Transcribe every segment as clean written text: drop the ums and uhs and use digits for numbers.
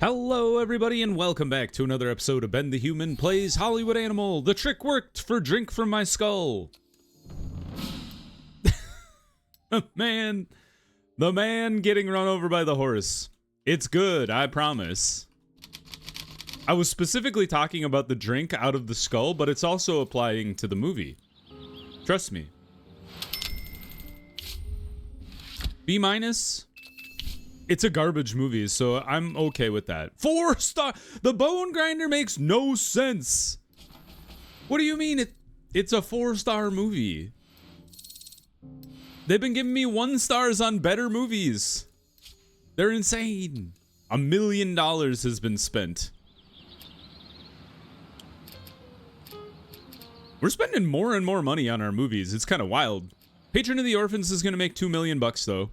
Hello everybody and welcome back to another episode of Ben the Human Plays Hollywood Animal. The trick worked for Drink From My Skull. The man getting run over by the horse. It's good, I promise. I was specifically talking about the drink out of the skull, but it's also applying to the movie. Trust me. B-. It's a garbage movie, so I'm okay with that. 4 star. The Bone Grinder makes no sense. What do you mean it's a 4-star movie? They've been giving me 1 stars on better movies. They're insane. $1 million has been spent. We're spending more and more money on our movies. It's kind of wild. Patron of the Orphans is going to make $2 million though.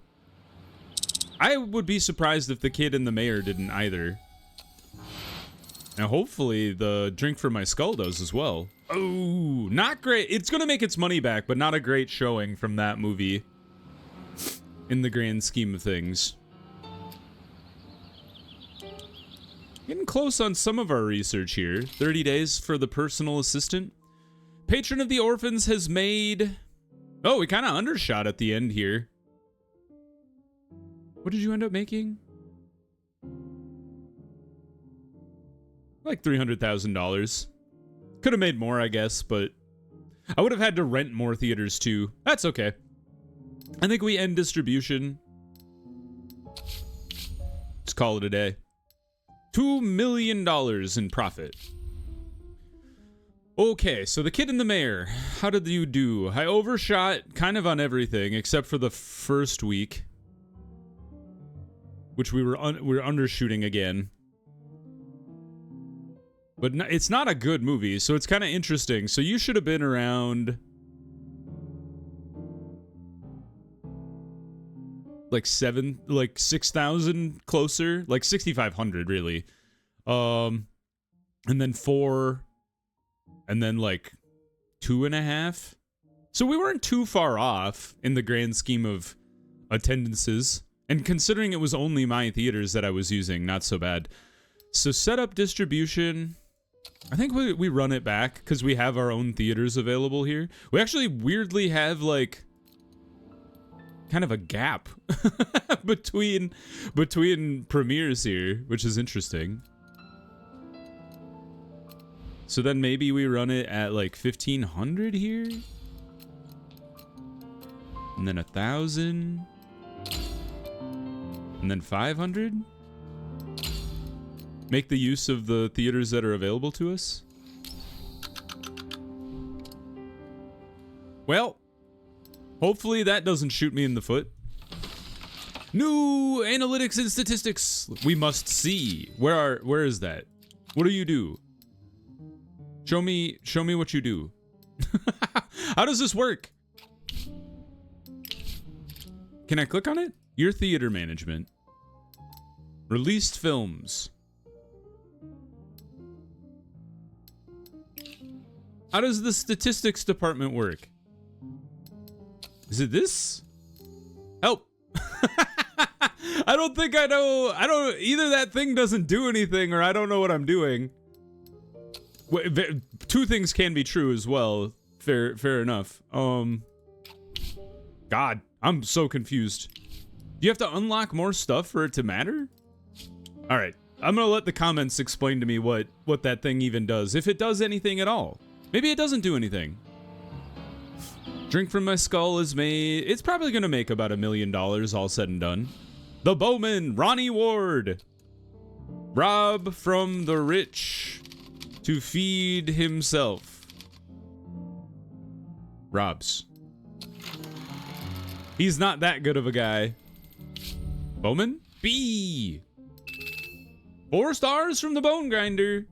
I would be surprised if the Kid and the Mayor didn't either. Now, hopefully, the Drink From My Skull does as well. Oh, not great. It's going to make its money back, but not a great showing from that movie in the grand scheme of things. Getting close on some of our research here. 30 days for the personal assistant. Patron of the Orphans has made... Oh, we kind of undershot at the end here. What did you end up making? Like $300,000. Could have made more, I guess, but I would have had to rent more theaters too. That's okay. I think we end distribution. Let's call it a day. $2 million in profit. Okay, so the Kid and the Mayor. How did you do? I overshot kind of on everything except for the first week, which we were undershooting again. But it's not a good movie, so it's kind of interesting. So you should have been around like 6,000 closer, like 6,500 really. And then 4, and then like 2.5. So we weren't too far off in the grand scheme of attendances. And considering it was only my theaters that I was using, not so bad. So set up distribution. I think we run it back because we have our own theaters available here. We actually weirdly have like kind of a gap between premieres here, which is interesting. So then maybe we run it at like 1,500 here. And then 1,000. And then 500? Make the use of the theaters that are available to us? Well, hopefully that doesn't shoot me in the foot. New analytics and statistics. We must see. Where is that? What do you do? Show me what you do. How does this work? Can I click on it? Your theater management. Released films. How does the statistics department work? Is it this? Help. I don't think I know. Either that thing doesn't do anything or I don't know what I'm doing. Two things can be true as well. Fair enough. God, I'm so confused. Do you have to unlock more stuff for it to matter? All right, I'm gonna let the comments explain to me what that thing even does, if it does anything at all. Maybe it doesn't do anything. Drink From My Skull is made. It's probably gonna make about $1 million all said and done. The Bowman, Ronnie Ward. Rob from the rich to feed himself. Robs. He's not that good of a guy. Bowman? B. 4 stars from the Bone Grinder.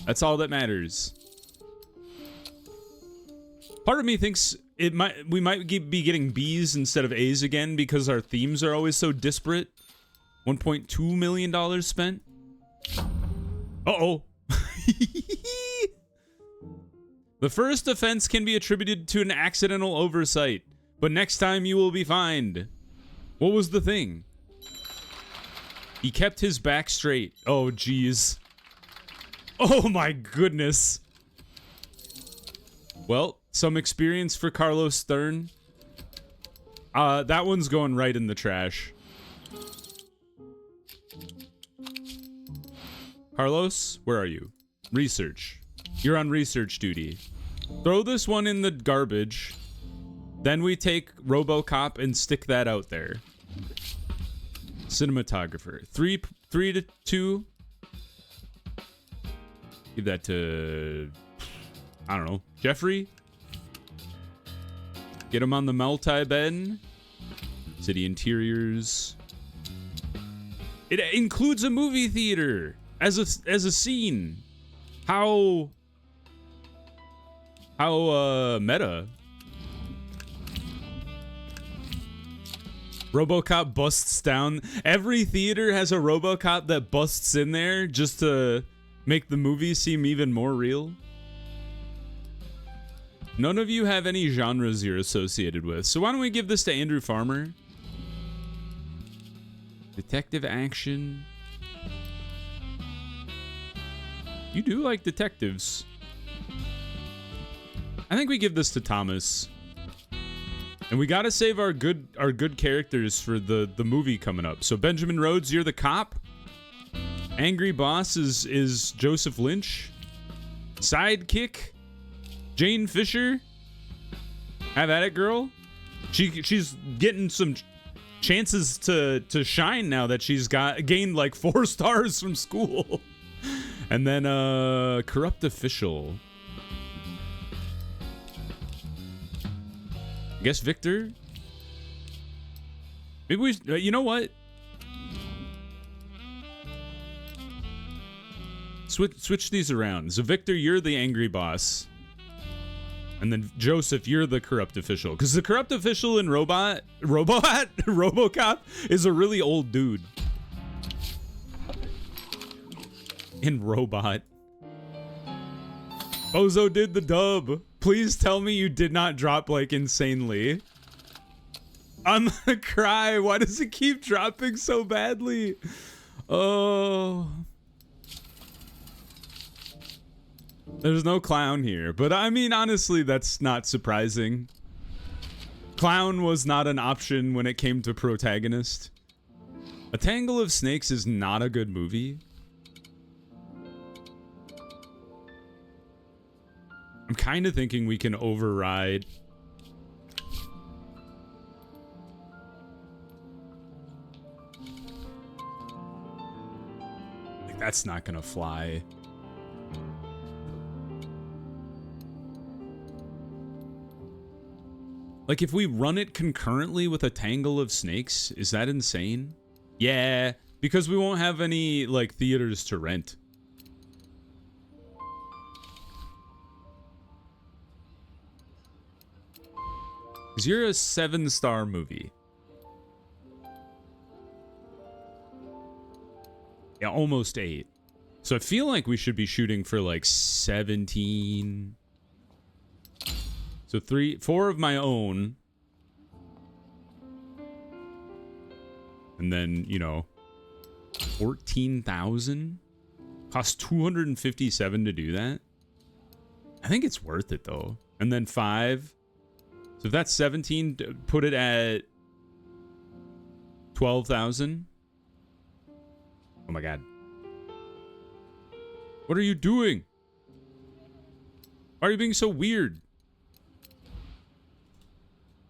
That's all that matters. Part of me thinks we might be getting B's instead of A's again because our themes are always so disparate. $1.2 million spent. Uh-oh. The first offense can be attributed to an accidental oversight, but next time you will be fined. What was the thing? He kept his back straight. Oh, jeez. Oh, my goodness. Well, some experience for Carlos Stern. That one's going right in the trash. Carlos, where are you? Research. You're on research duty. Throw this one in the garbage. Then we take RoboCop and stick that out there. Cinematographer. 3 to 2. Give that to, I don't know, Jeffrey. Get him on the multi-bed. City interiors. It includes a movie theater as a scene. How meta. RoboCop busts down. Every theater has a RoboCop that busts in there just to make the movie seem even more real. None of you have any genres you're associated with, so why don't we give this to Andrew Farmer? Detective action. You do like detectives. I think we give this to Thomas. And we gotta save our good characters for the movie coming up. So Benjamin Rhodes, you're the cop. Angry Boss is Joseph Lynch. Sidekick, Jane Fisher. Have at it, girl. She's getting some chances to shine now that she's gained like 4 stars from school. And then corrupt official. I guess Victor. Maybe we. You know what? Switch these around. So Victor, you're the angry boss, and then Joseph, you're the corrupt official. Because the corrupt official in RoboCop is a really old dude. In Robot. Bozo did the dub. Please tell me you did not drop like insanely. I'm gonna cry. Why does it keep dropping so badly? Oh. There's no clown here, but I mean, honestly, that's not surprising. Clown was not an option when it came to protagonist. A Tangle of Snakes is not a good movie. I'm kind of thinking we can override. Like, that's not gonna fly. Like, if we run it concurrently with a Tangle of Snakes, is that insane? Yeah, because we won't have any, like, theaters to rent. Because you're a 7-star movie. Yeah, almost 8. So I feel like we should be shooting for like 17. So 4 of my own. And then, you know, 14,000. Cost 257 to do that. I think it's worth it though. And then 5. So if that's 17, put it at 12,000. Oh my god. What are you doing? Why are you being so weird?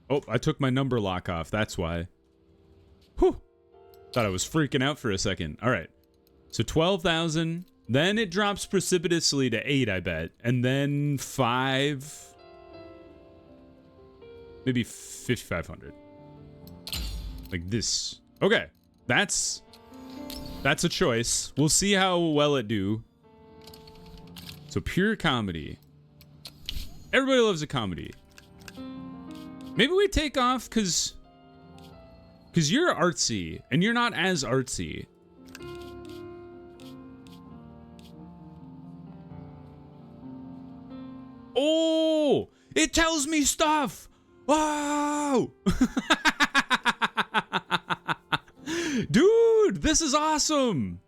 Oh, I took my number lock off. That's why. Whew. Thought I was freaking out for a second. All right. So 12,000. Then it drops precipitously to 8, I bet. And then 5. Maybe 5,500. Like this. Okay. That's a choice. We'll see how well it do. So pure comedy. Everybody loves a comedy. Maybe we take off because you're artsy and you're not as artsy. Oh, it tells me stuff. Wow. Dude, Dude, this is awesome.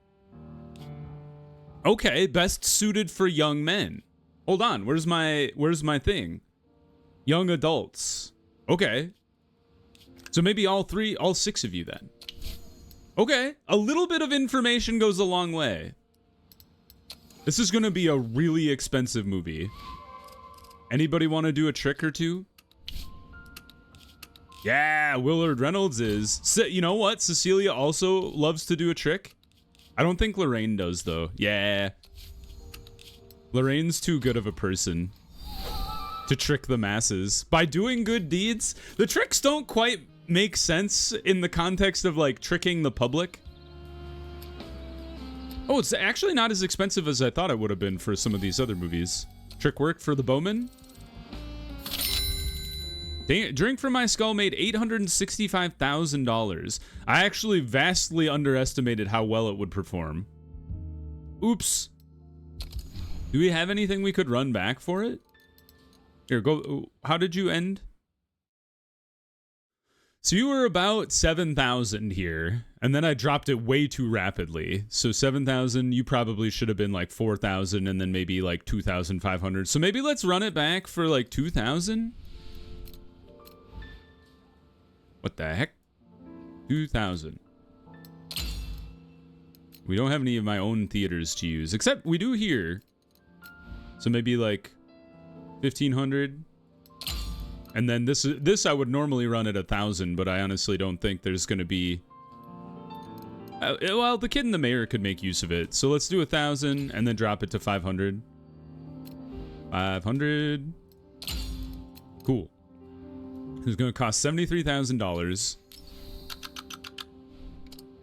Okay, best suited for young men. Hold on, where's my thing? Young adults. Okay. So maybe all 6 of you then. Okay, a little bit of information goes a long way. This is gonna be a really expensive movie. Anybody want to do a trick or two? Yeah, Willard Reynolds is. You know what? Cecilia also loves to do a trick. I don't think Lorraine does, though. Yeah. Lorraine's too good of a person to trick the masses. By doing good deeds, the tricks don't quite make sense in the context of, like, tricking the public. Oh, it's actually not as expensive as I thought it would have been for some of these other movies. Trick work for the Bowman. Drink from My Skull made $865,000. I actually vastly underestimated how well it would perform. Oops. Do we have anything we could run back for it? Here, go. How did you end? So you were about 7,000 here, and then I dropped it way too rapidly. So 7,000, you probably should have been like 4,000, and then maybe like 2,500. So maybe let's run it back for like 2,000? What the heck? 2,000. We don't have any of my own theaters to use, except we do here. So maybe like 1,500. And then this I would normally run at 1,000, but I honestly don't think there's going to be... well, the Kid and the Mayor could make use of it. So let's do 1,000 and then drop it to 500. 500. Cool. It's going to cost $73,000.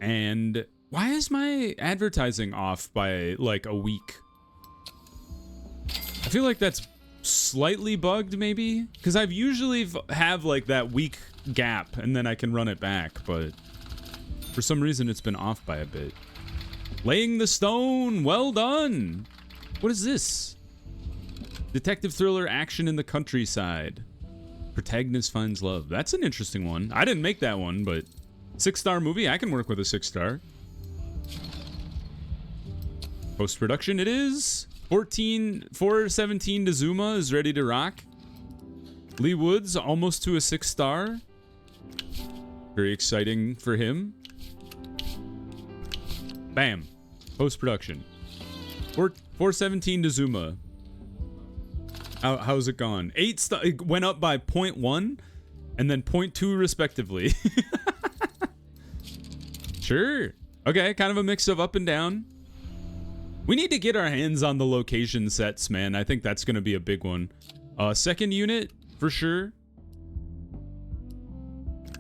And why is my advertising off by like a week? I feel like that's slightly bugged, maybe, because I've usually have like that week gap and then I can run it back, but for some reason it's been off by a bit. Laying the Stone, well done. What is this? Detective thriller action in the countryside. Protagonist finds love. That's an interesting one. I didn't make that one, but 6-star movie. I can work with a 6-star. Post-production it is. 417 to Zuma is ready to rock. Lee Woods almost to a 6-star. Very exciting for him. Bam. Post-production. 417 to Zuma. How's it gone? 8 star. It went up by 0.1 and then 0.2 respectively. Sure. Okay, kind of a mix of up and down. We need to get our hands on the location sets, man. I think that's going to be a big one. Second unit, for sure.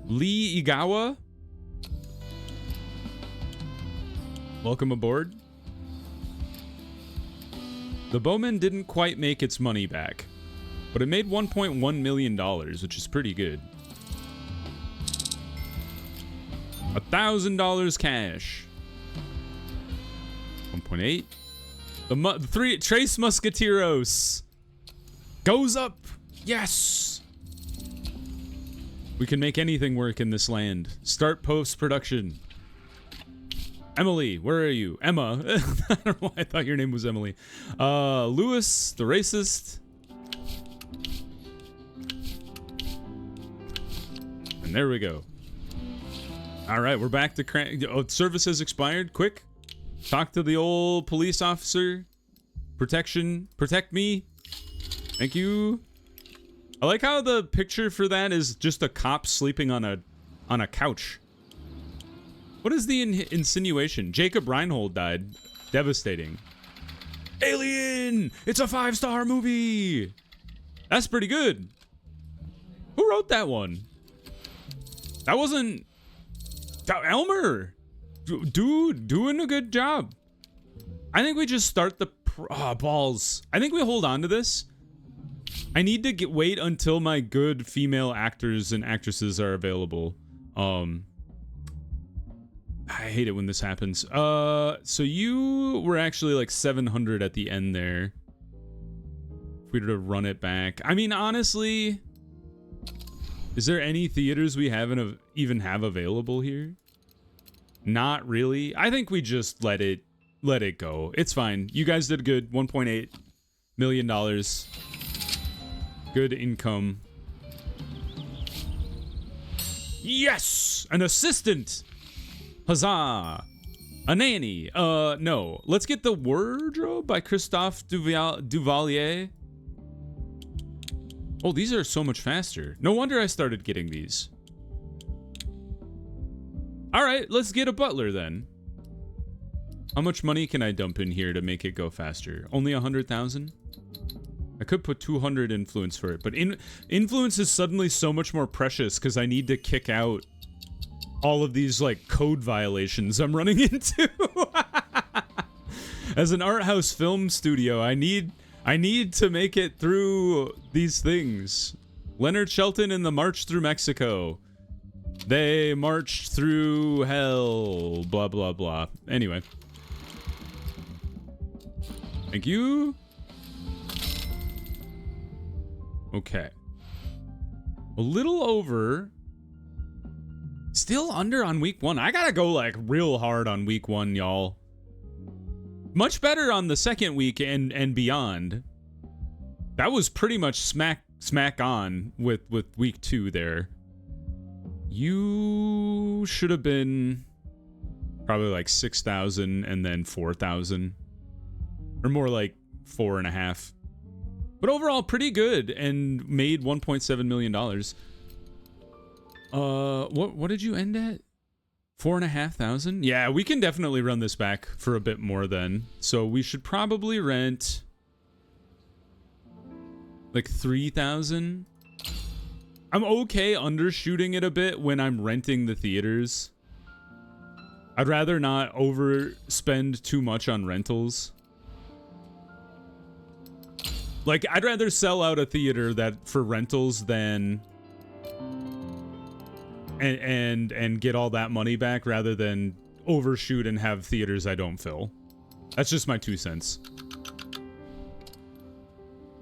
Lee Igawa. Welcome aboard. The Bowman didn't quite make its money back, but it made $1.1 million, which is pretty good. $1,000 cash. 1.8. The three Trace Musketeros goes up. Yes. We can make anything work in this land. Start post-production. Emily, where are you? Emma. I don't know why I thought your name was Emily. Lewis, the racist. And there we go. All right, we're back to crank. Oh, service has expired. Quick. Talk to the old police officer. Protection. Protect me. Thank you. I like how the picture for that is just a cop sleeping on a couch. What is the insinuation? Jacob Reinhold died. Devastating. Alien! It's a 5-star movie! That's pretty good. Who wrote that one? That wasn't... Elmer! Dude, doing a good job. I think we just start the... balls. I think we hold on to this. I need to wait until my good female actors and actresses are available. I hate it when this happens. So you were actually like 700 at the end there. If we were to run it back. I mean, honestly, is there any theaters we haven't even have available here? Not really. I think we just let it go. It's fine. You guys did good. $1.8 million. Good income. Yes! An assistant! Huzzah! A nanny. No. Let's get the wardrobe by Christophe Duvalier. Oh, these are so much faster. No wonder I started getting these. All right, let's get a butler then. How much money can I dump in here to make it go faster? Only 100,000? I could put 200 influence for it, but influence is suddenly so much more precious because I need to kick out all of these like code violations I'm running into. As an art house film studio, I need to make it through these things. Leonard Shelton in the March Through Mexico. They marched through hell. Blah blah blah. Anyway. Thank you. Okay. A little over. Still under on week 1. I gotta go like real hard on week 1, y'all. Much better on the second week and beyond. That was pretty much smack on with week 2 there. You should have been probably like 6,000 and then 4,000. Or more like 4.5. But overall, pretty good and made $1.7 million. What did you end at? 4,500? Yeah, we can definitely run this back for a bit more then. So we should probably rent like 3,000. I'm okay undershooting it a bit when I'm renting the theaters. I'd rather not overspend too much on rentals. Like, I'd rather sell out a theater that for rentals than and get all that money back rather than overshoot and have theaters I don't fill. That's just my 2 cents.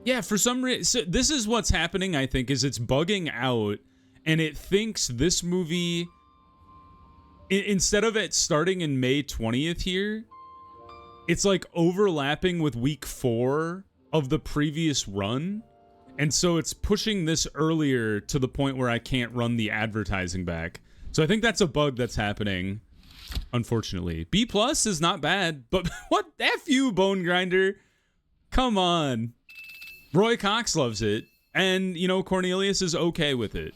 Yeah, for some reason, so this is what's happening, I think, is it's bugging out, and it thinks this movie, instead of it starting in May 20th here, it's like overlapping with week 4 of the previous run, and so it's pushing this earlier to the point where I can't run the advertising back. So I think that's a bug that's happening, unfortunately. B+ is not bad, but what? F you, Bone Grinder. Come on. Roy Cox loves it, and, you know, Cornelius is okay with it.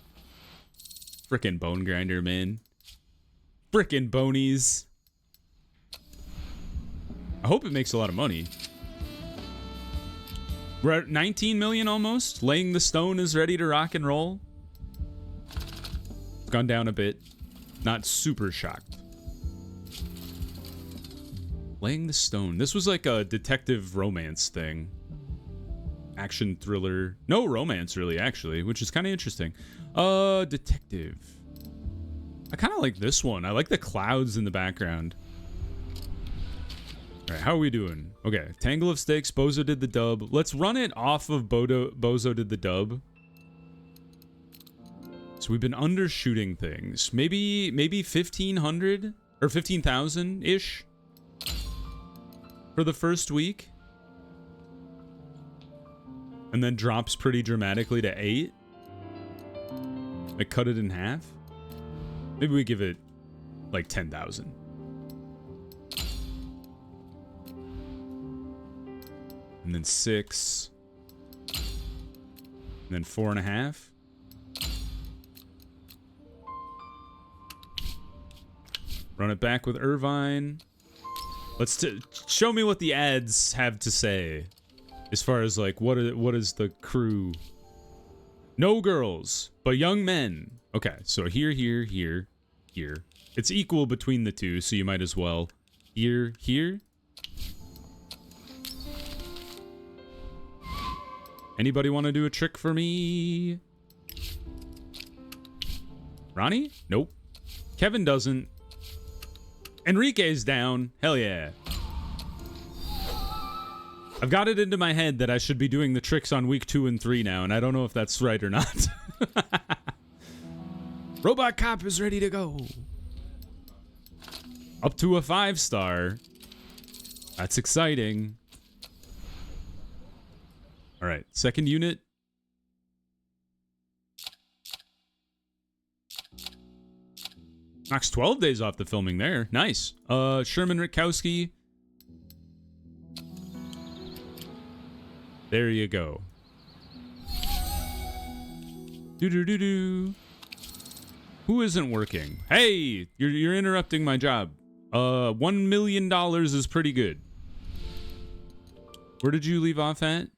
Frickin' Bone Grinder, man. Frickin' bonies. I hope it makes a lot of money. We're at 19 million almost. Laying the Stone is ready to rock and roll. It's gone down a bit. Not super shocked. Laying the Stone. This was like a detective romance thing. Action thriller. No romance, really, actually, which is kind of interesting. Detective. I kind of like this one. I like the clouds in the background. All right, how are we doing? Okay, Tangle of Stakes, Bozo did the dub. Let's run it off of Bozo did the dub. So we've been undershooting things. Maybe 1,500 or 15,000-ish for the first week. And then drops pretty dramatically to 8. Like, cut it in half. Maybe we give it like 10,000. And then 6. And then 4.5. Run it back with Irvine. Let's show me what the ads have to say. As far as like, what is the crew? No girls, but young men. Okay, so here. It's equal between the two, so you might as well. Here. Anybody want to do a trick for me? Ronnie? Nope. Kevin doesn't. Enrique's down. Hell yeah. I've got it into my head that I should be doing the tricks on week 2 and 3 now, and I don't know if that's right or not. Robot Cop is ready to go. Up to a 5-star. That's exciting. All right, second unit. Knocks 12 days off the filming there. Nice. Sherman Rutkowski. There you go. Do-do-do-do. Who isn't working? Hey, you're interrupting my job. $1 million is pretty good. Where did you leave off at?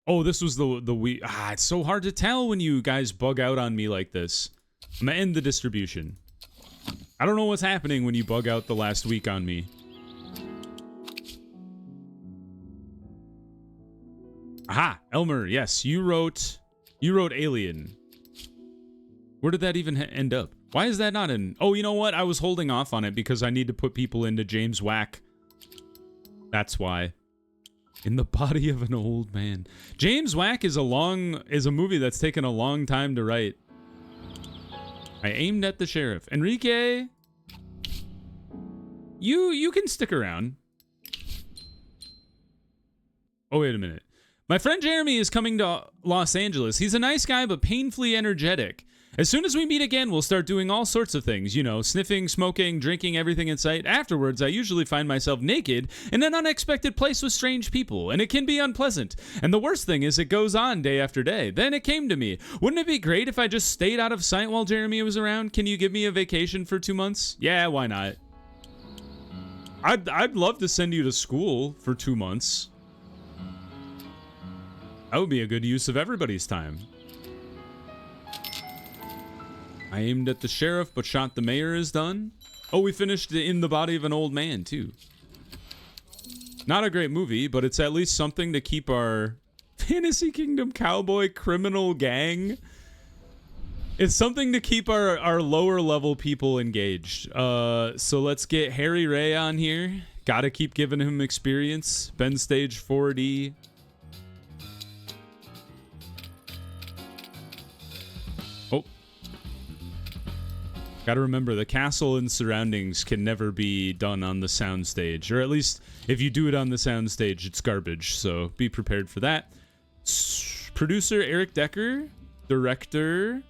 Oh, this was the week. It's so hard to tell when you guys bug out on me like this. I'm gonna end the distribution. I don't know what's happening when you bug out the last week on me. Aha, Elmer, yes, you wrote Alien. Where did that even end up? Why is that not in? Oh, you know what? I was holding off on it because I need to put people into James Wack. That's why. In the body of an old man. James Wack is a movie that's taken a long time to write. I aimed at the sheriff. Enrique, you can stick around. Oh, wait a minute. My friend Jeremy is coming to Los Angeles. He's a nice guy, but painfully energetic. As soon as we meet again, we'll start doing all sorts of things. You know, sniffing, smoking, drinking, everything in sight. Afterwards, I usually find myself naked in an unexpected place with strange people, and it can be unpleasant. And the worst thing is it goes on day after day. Then it came to me. Wouldn't it be great if I just stayed out of sight while Jeremy was around? Can you give me a vacation for 2 months? Yeah, why not? I'd love to send you to school for 2 months. That would be a good use of everybody's time. I aimed at the sheriff, but shot the mayor is done. Oh, we finished In the Body of an Old Man, too. Not a great movie, but it's at least something to keep our Fantasy Kingdom cowboy criminal gang. It's something to keep our lower level people engaged. So let's get Harry Ray on here. Gotta keep giving him experience. Ben Stage 4D. Gotta remember, the castle and surroundings can never be done on the soundstage. Or at least, if you do it on the soundstage, it's garbage. So be prepared for that. Producer Eric Decker. Director.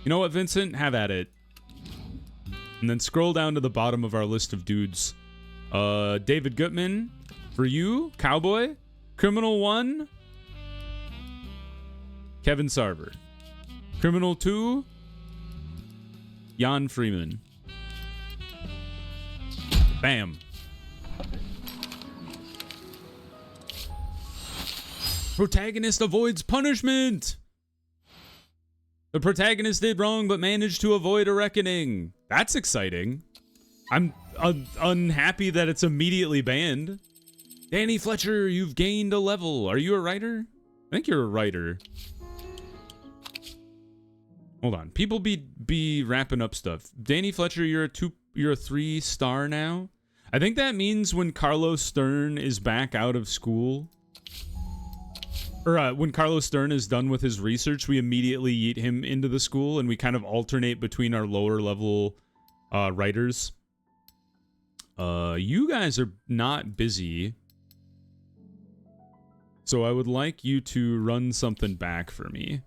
You know what, Vincent? Have at it. And then scroll down to the bottom of our list of dudes. David Gutman. For you, Cowboy. Criminal 1. Kevin Sarver. Criminal 2. Jan Freeman. Bam. Protagonist avoids punishment. The protagonist did wrong but managed to avoid a reckoning. That's exciting. I'm unhappy that it's immediately banned. Danny Fletcher, you've gained a level. Are you a writer? I think you're a writer. Hold on. People be wrapping up stuff. Danny Fletcher, you're a 3-star now. I think that means when Carlos Stern is back out of school, or when Carlos Stern is done with his research, we immediately yeet him into the school, and we kind of alternate between our lower level writers. You guys are not busy, so I would like you to run something back for me.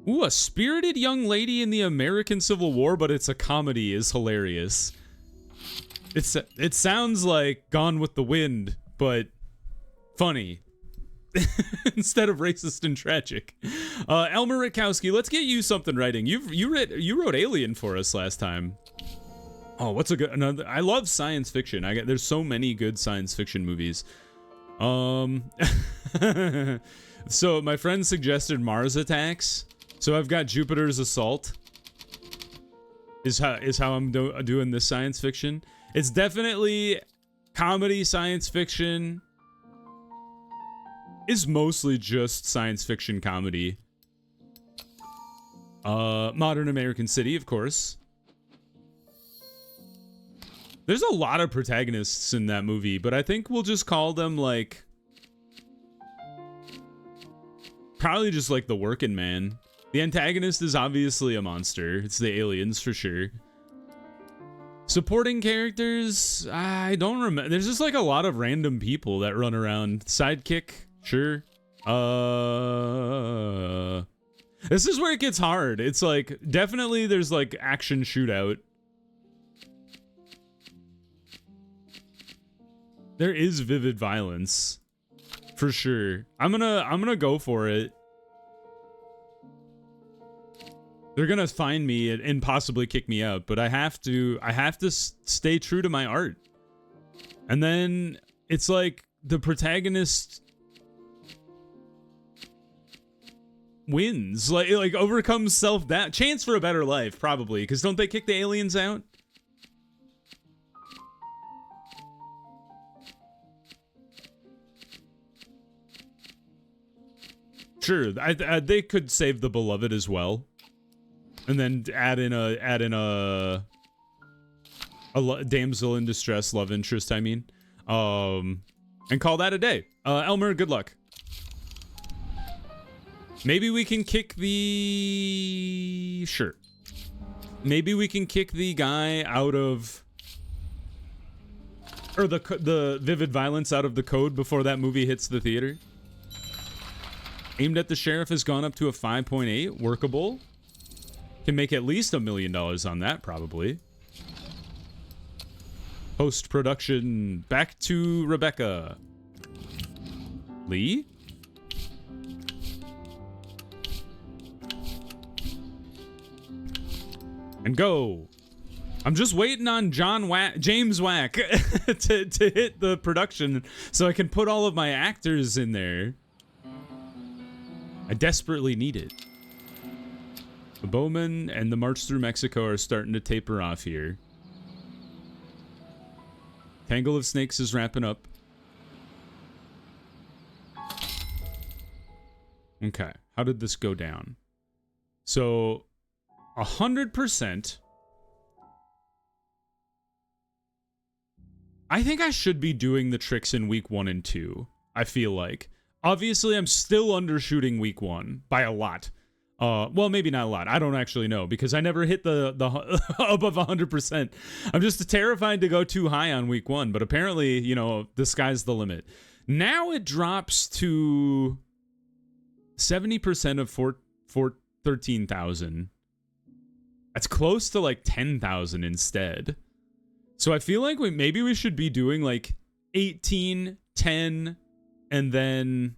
Ooh, a spirited young lady in the American Civil War, but it's a comedy, is hilarious. It sounds like Gone with the Wind, but funny. Instead of racist and tragic. Elmer Rutkowski, let's get you something writing. You wrote Alien for us last time. Oh, what's a good another? I love science fiction. There's so many good science fiction movies. So my friend suggested Mars Attacks. So I've got Jupiter's Assault. Is how I'm doing this science fiction. It's definitely comedy science fiction. Is mostly just science fiction comedy. Modern American City, of course. There's a lot of protagonists in that movie, but I think we'll just call them like Probably just like the working man. The antagonist is obviously a monster. It's the aliens for sure. Supporting characters, I don't remember. There's just like a lot of random people that run around. Sidekick, sure. This is where it gets hard. It's like, definitely there's like action shootout. There is vivid violence. For sure. I'm gonna go for it. They're gonna find me and possibly kick me out, but I have to stay true to my art. And then it's like the protagonist wins, like overcomes self-doubt. Chance for a better life, probably, because don't they kick the aliens out? Sure, they could save the beloved as well, and then add in a damsel in distress love interest. I mean, and call that a day. Elmer, good luck. Maybe we can kick the... Sure. Maybe we can kick the guy out of... Or the vivid violence out of the code before that movie hits the theater. Aimed at the Sheriff has gone up to a 5.8. Workable. Can make at least $1 million on that, probably. Post-production. Back to Rebecca. Lee? And go. I'm just waiting on James Wack to hit the production so I can put all of my actors in there. I desperately need it. The Bowman and the March Through Mexico are starting to taper off here. Tangle of Snakes is wrapping up. Okay, how did this go down? So 100%. I think I should be doing the tricks in week 1 and 2. I feel like. Obviously, I'm still undershooting week 1 by a lot. Well, maybe not a lot. I don't actually know because I never hit the above 100%. I'm just terrified to go too high on week 1, but apparently, you know, the sky's the limit. Now it drops to 70% of 13,000. That's close to like 10,000 instead. So I feel like maybe we should be doing like 18, 10, and then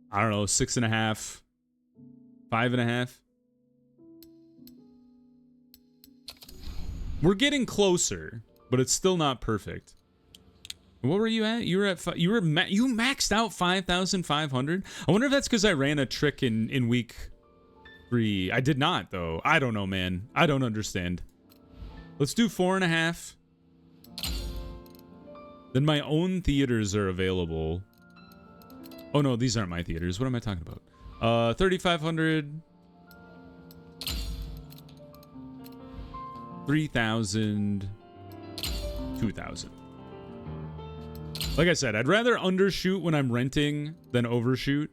I don't know, 6.5, 5.5. We're getting closer, but it's still not perfect. What were you at? You were at you maxed out 5,500. I wonder if that's because I ran a trick in week 3. I did not though. I don't know, man. I don't understand. Let's do 4.5. Then my own theaters are available. Oh no, these aren't my theaters. What am I talking about? 3,500. 3,000. 2,000. Like I said, I'd rather undershoot when I'm renting than overshoot.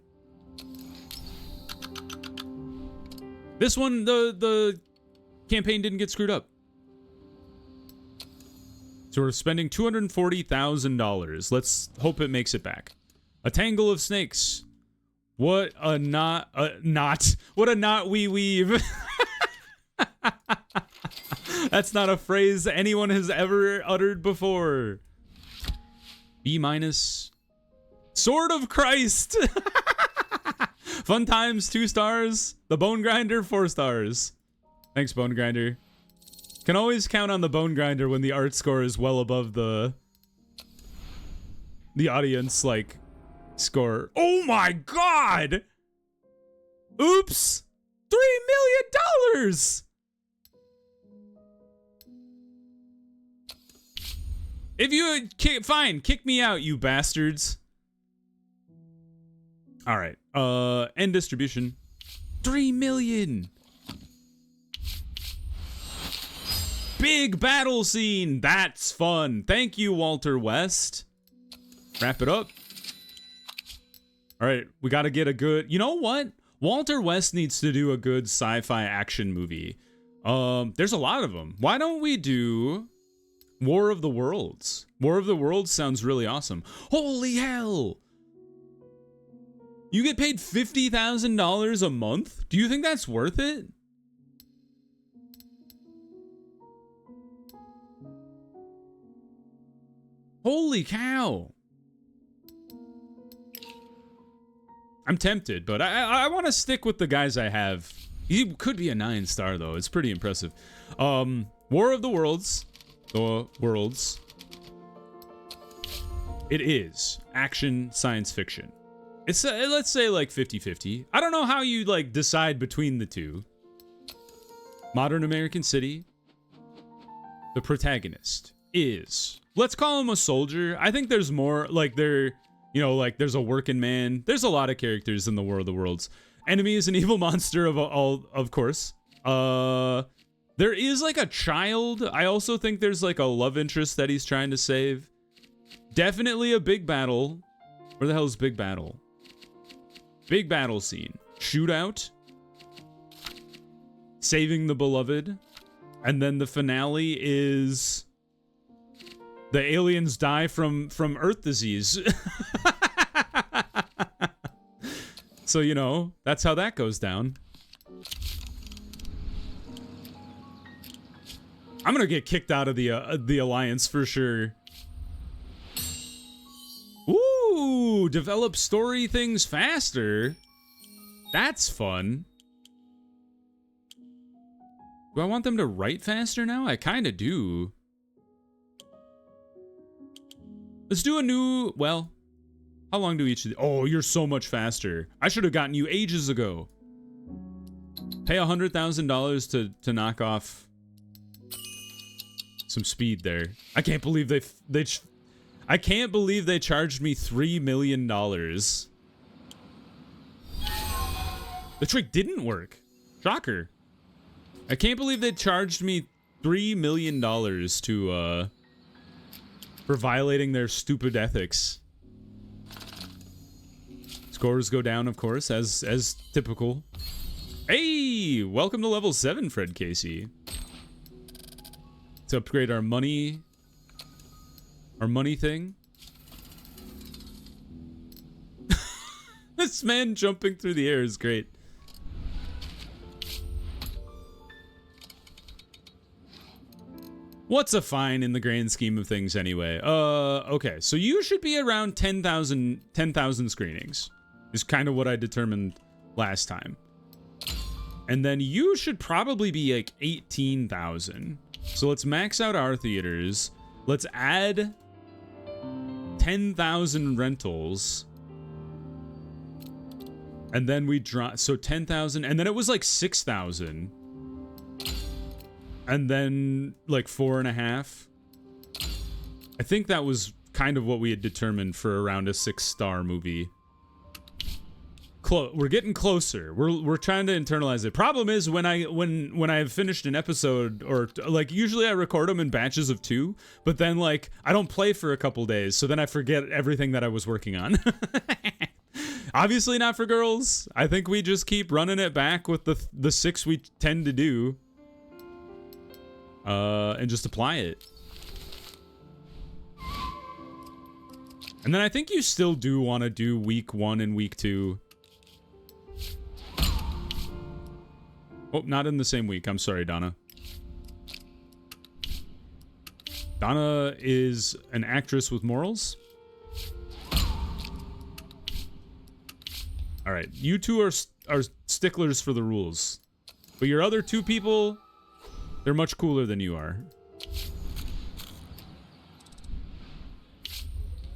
This one, the campaign didn't get screwed up. So we're spending $240,000. Let's hope it makes it back. A tangle of snakes. What a knot we weave. That's not a phrase anyone has ever uttered before. B-. Sword of Christ. Fun times, 2 stars. The Bone Grinder, 4 stars. Thanks, Bone Grinder. Can always count on the Bone Grinder when the art score is well above the audience, like, score. Oh my god! Oops! $3 million! If you... Fine, kick me out, you bastards. Alright, end distribution. 3 million! Big battle scene! That's fun. Thank you, Walter West. Wrap it up. All right, we got to get a good... You know what? Walter West needs to do a good sci-fi action movie. There's a lot of them. Why don't we do War of the Worlds? War of the Worlds sounds really awesome. Holy hell! You get paid $50,000 a month? Do you think that's worth it? Holy cow. I'm tempted, but I want to stick with the guys I have. He could be a 9-star, though. It's pretty impressive. War of the Worlds. The Worlds. It is action science fiction. It's, let's say, like 50-50. I don't know how you, like, decide between the two. Modern American City. The protagonist is... Let's call him a soldier. I think there's more, like, you know, like, there's a working man. There's a lot of characters in the War of the Worlds. Enemy is an evil monster of course. There is, like, a child. I also think there's, like, a love interest that he's trying to save. Definitely a big battle. Where the hell is big battle? Big battle scene. Shootout. Saving the beloved. And then the finale is... The aliens die from Earth disease. So, you know, that's how that goes down. I'm gonna get kicked out of the Alliance for sure. Ooh, develop story things faster. That's fun. Do I want them to write faster now? I kind of do. Let's do a new, well, how long do each of the, oh, you're so much faster. I should have gotten you ages ago. Pay $100,000 to knock off some speed there. I can't believe I can't believe they charged me $3 million. The trick didn't work. Shocker. I can't believe they charged me $3 million to, for violating their stupid ethics. Scores go down, of course, as typical. Hey, welcome to level 7, Fred Casey. Let's upgrade our money thing. This man jumping through the air is great. What's a fine in the grand scheme of things anyway? Okay, so you should be around 10,000 screenings. Is kind of what I determined last time. And then you should probably be like 18,000. So let's max out our theaters. Let's add 10,000 rentals. And then we draw, so 10,000, and then it was like 6,000. And then like 4.5. I think that was kind of what we had determined for around a 6-star movie. We're getting closer. We're trying to internalize it. Problem is when I've finished an episode, or like usually I record them in batches of 2, but then like I don't play for a couple days, so then I forget everything that I was working on. Obviously not for girls. I think we just keep running it back with the 6 we tend to do. And just apply it. And then I think you still do want to do week 1 and week 2. Oh, not in the same week. I'm sorry, Donna. Donna is an actress with morals. All right, you two are sticklers for the rules. But your other 2 people, they're much cooler than you are.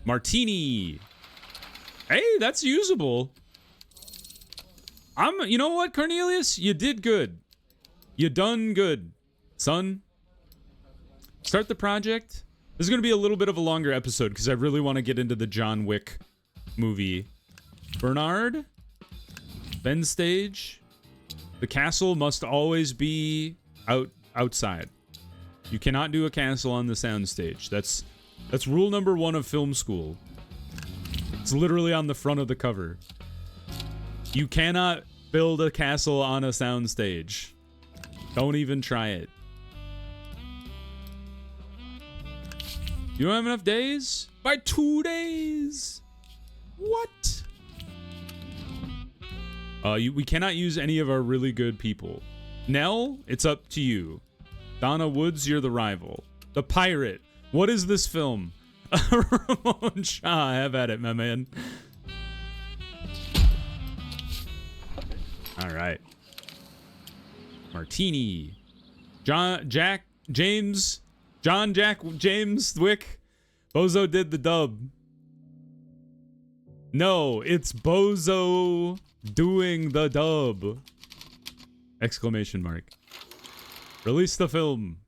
Martini. Hey, that's usable. You know what, Cornelius? You did good. You done good, son. Start the project. This is going to be a little bit of a longer episode because I really want to get into the John Wick movie. Bernard. Ben stage. The castle must always be outside. You cannot do a castle on the soundstage. That's rule number 1 of film school. It's literally on the front of the cover. You cannot build a castle on a soundstage. Don't even try it. You don't have enough days? By 2 days? What? We cannot use any of our really good people. Nell, it's up to you. Donna Woods, you're the rival. The pirate. What is this film? Ramon Shaw, have at it, my man. All right. Martini. John Jack James Wick. Bozo did the dub. No, it's Bozo doing the dub. Exclamation mark. Release the film.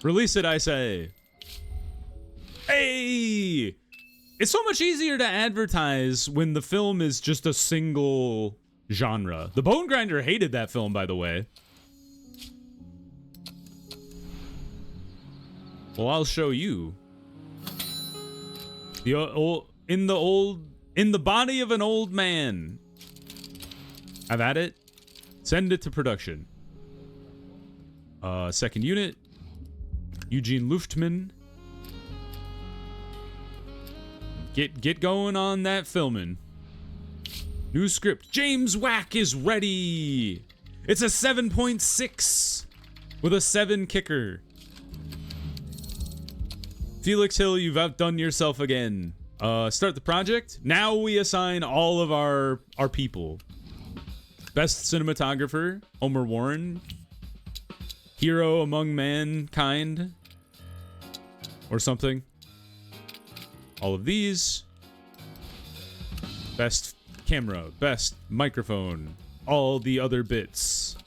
Release it, I say. Hey! It's so much easier to advertise when the film is just a single genre. The Bone Grinder hated that film, by the way. Well, I'll show you. In the body of an old man. Have at it. Send it to production. Second unit. Eugene Luftman. Get going on that filming. New script. James Wack is ready. It's a 7.6 with a 7 kicker. Felix Hill, you've outdone yourself again. Start the project. Now we assign all of our people. Best cinematographer, Homer Warren. Hero among mankind. Or something. All of these. Best camera, best microphone, all the other bits.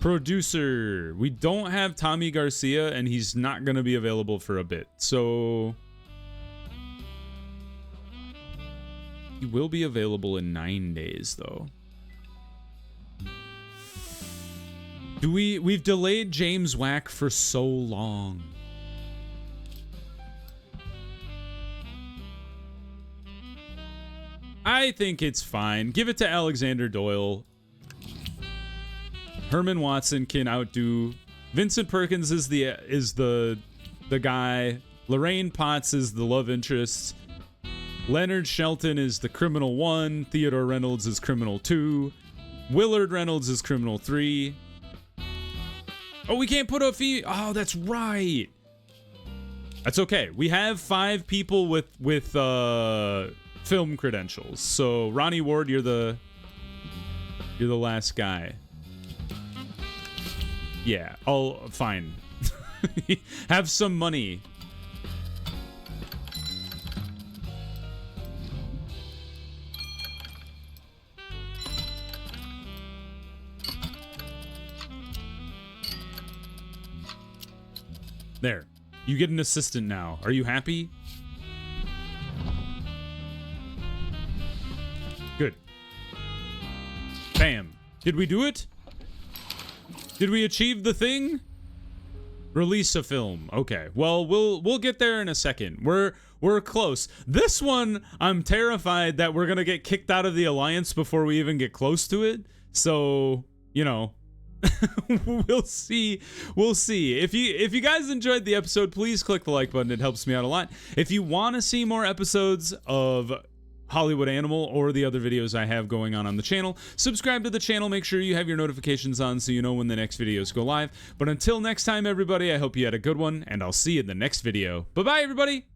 Producer. We don't have Tommy Garcia, and he's not going to be available for a bit. So he will be available in 9 days, though. We've delayed James Wack for so long. I think it's fine. Give it to Alexander Doyle. Herman Watson can outdo. Vincent Perkins is the guy. Lorraine Potts is the love interest. Leonard Shelton is the criminal 1. Theodore Reynolds is criminal 2. Willard Reynolds is criminal 3. Oh, we can't put a fee. Oh, that's right. That's okay. We have 5 people with film credentials. So Ronnie Ward, you're the last guy. Yeah, fine. Have some money. There. You get an assistant now. Are you happy? Good. Bam. Did we do it? Did we achieve the thing? Release a film. Okay. Well, we'll get there in a second. We're close. This one, I'm terrified that we're gonna get kicked out of the alliance before we even get close to it. So, you know, we'll see. We'll see. If you guys enjoyed the episode, please click the like button. It helps me out a lot. If you want to see more episodes of Hollywood Animal or the other videos I have going on the channel, subscribe to the channel. Make sure you have your notifications on so you know when the next videos go live. But until next time, everybody, I hope you had a good one, and I'll see you in the next video. Bye-bye, everybody!